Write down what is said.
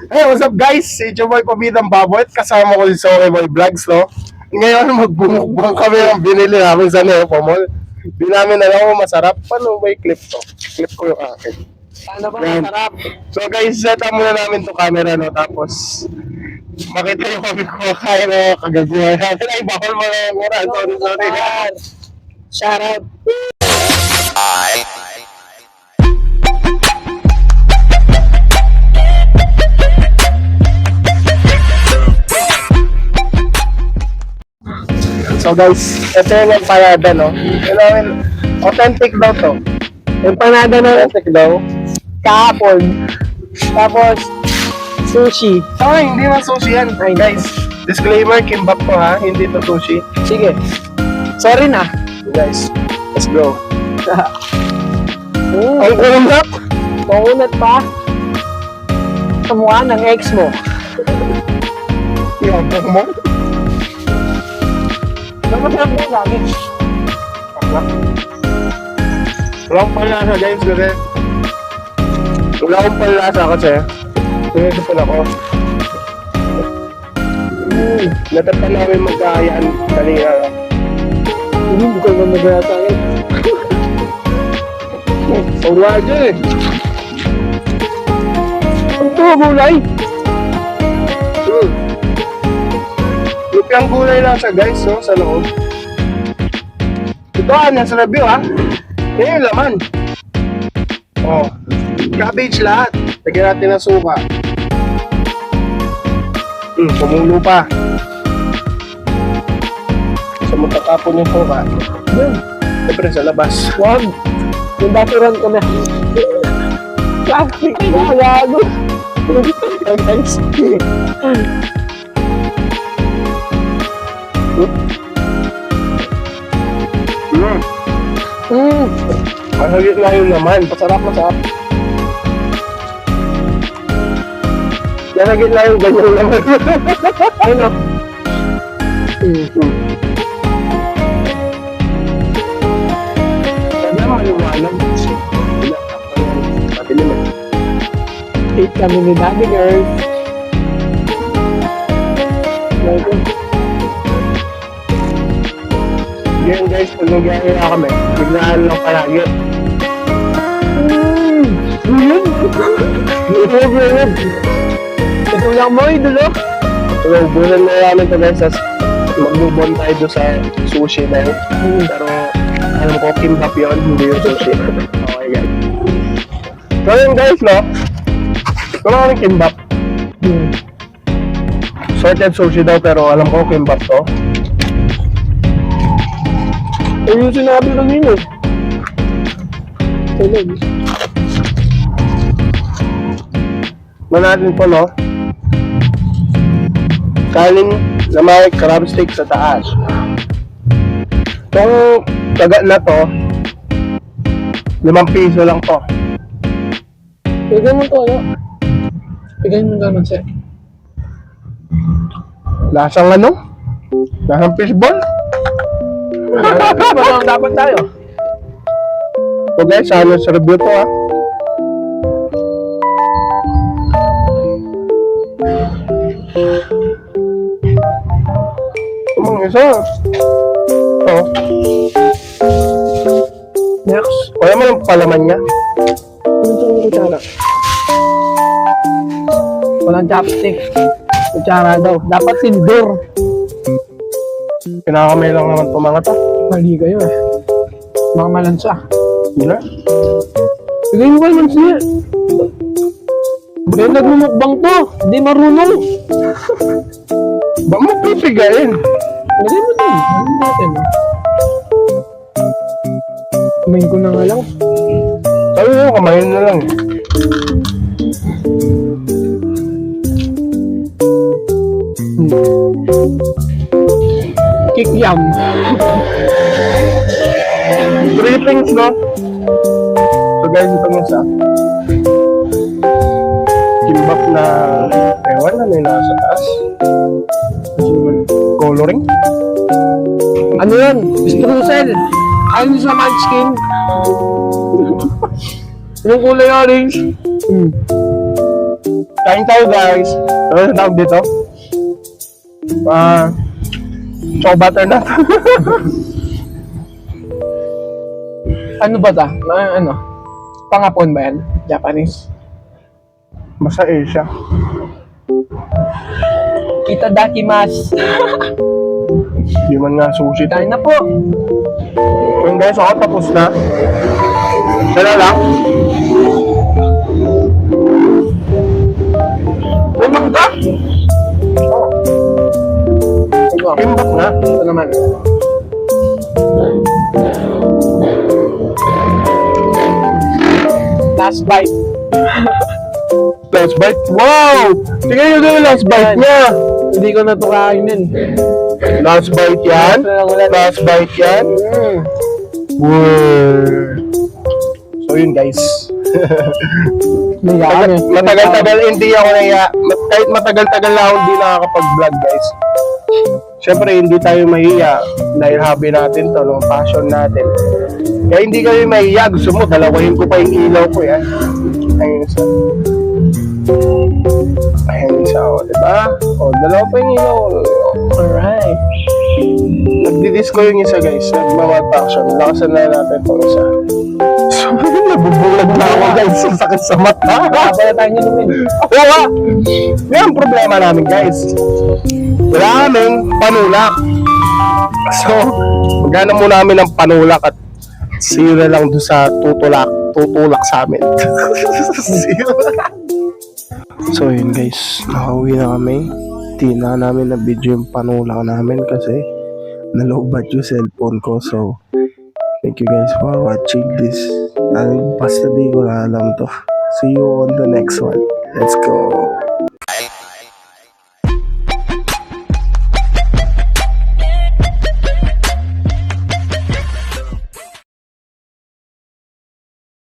Hey, what's up guys? Si Chuboy Pabidang Baboy at kasama ko si Soke Boy Vlogs, no? Ngayon, magbumukbang kami ng binili namin sa Nepo Mall. Di namin alam kung masarap. Paano ba i-clip to? Clip ko yung akin. Ano ba Yan. masarap? So guys, set up muna namin to camera, no? Tapos, makita yung kami ko kaya na kagaguhan natin. Ay, bawal mga mura. Sorry. Shout out. So guys, ito yung empanada, no? Yun namin, authentic daw to. Empanada na Authentic daw. kahapon. Tapos, sushi. Ay, hindi man sushi yan. Ay, guys, disclaimer, kimbap ko ha, hindi to sushi. Sige. Sorry na. Guys, let's go. Mm, Ang ulap! maunat pa. Kamukha ng ex mo. Yung mo. Namasarap mo lagi. Wala akong panlasa, guys, kasi wala akong panlasa kasi tunod pala ko. Natatan namin magkahayaan kanina. Hindi mo ka naman nagaya sa akin. Wala dyan eh. Ang tuwa gulay. Lupyang gulay lang siya, guys, no, sa loob. Ito, nasa review, ha? Yan yung laman. Oh, cabbage lahat. Lagyan natin ng suka. Kumulo pa. So, matatapon yung suka. Yun. Siyempre, sa labas. Wag. Yung baturan ko na. Plastic na gago. Guys. Masagit na yung laman. Pasarap. Masagit na yung ganyang laman. Ayun o. Sabi naman maliwanag. Matilim eh. Hate kami ni Daddy girls. Gago. Yan guys, pag nagyaya kami, biglaan lang palagi. Yun. Ito lang mo, idolo. So, bulan na namin ito guys, mag-move tayo doon sa sushi na yun. Pero, alam ko, kimbap yun, hindi yung sushi. Okay guys. So yun guys, no? Ito lang ang kimbap. Sorted sushi daw, pero alam ko, kimbap to. Ayun yung sinabi kanina. Tulog. Manatin po, no? Kanin na may crab stick sa taas. Itong taga na to, 5 piso lang to. Bigyan mo to, ano? Bigyan mo naman siya. Lasang ano? Lasang fishball? Parang dapat tayo. So guys, ano sa review to ha? Tumang isa. Oh. Next. Kaya mo yung palaman niya. Ano ito yung kutsara? Walang chopstick. Kutsara daw. Dapat tinidor. Pinakamay lang naman itong mga to. Mali kayo eh. Mga malansa. Yun na. Bigay mo kayo mansiya. Bigay nagmumukbang to. Hindi marunong. Ba mo pipigain? Bigay mo to. Ano natin? Kumain ko na nga lang. Sabi mo, kamayin na lang. Kikyam. Briefings, no? So guys, ito mo sa kimbap na ewan na may nasa taas. Coloring. Ano yan? Streusel. Ayun sa munchkin. Yung kulay orange. Kain tayo guys. Ano tawag dito? Chow butternut. Ano ba ta? Ano? Pangapon ba yan? Japanese? Basta Asia. Itadakimasu. Di man nga sushi. Kain na po. Yung guys, ako tapos na. Dala lang. May mangga. Ito. Kimbap na. Ito naman. Last bite. Last bite. Wow! Tingnan nyo yung last bite niya. Hindi ko na ito kainin. Last bite yan. Last bite yan. Word. So yun guys. Matagal-tagal hindi ako kahit matagal-tagal na ako hindi nakakapag-vlog guys. Siyempre hindi tayo mahiya dahil hobby natin to, no? Passion natin. Kaya hindi kami mahiya. Gusto mo, dalawahin ko pa yung ilaw ko yan. Ayun isa. Ayun isa, o, diba? O, dalawa pa yung ilaw. Alright. Nagdi-disco yung isa guys. Nagmamag-action. Lakasan na natin itong isa. So, nabubulag na ako guys. Ang sakit sa mata. Pala tayo nyo naman. Oo nga. Yan ang problema namin guys. Wala kaming panulak. So, magana muna namin ng panulak at see you na lang doon sa tutulak sa amin. See you. So yun guys, nakauwi na kami. Di na namin na video yung panulak namin kasi nalobat yung cellphone ko. So, thank you guys for watching this. Basta di ko na alam to. See you on the next one. Let's go.